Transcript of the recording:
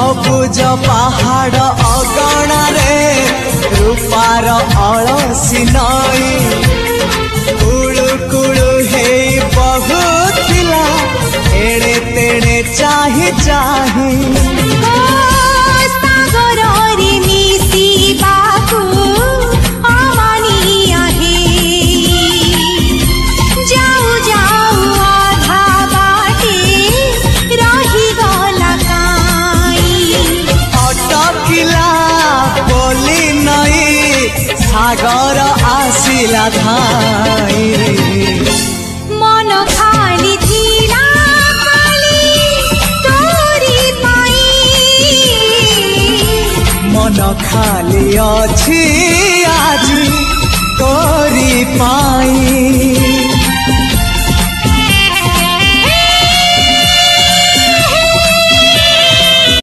सबुज पहाड़ अगणा रे रूपार अलसी नई कुळु कुळु हे बहुथिला एड़े तेड़े चाही चाही सागर आसिला धाई मन खाली थिला खाली तोरी पाई मन खाली अछि आज तोरी पाई।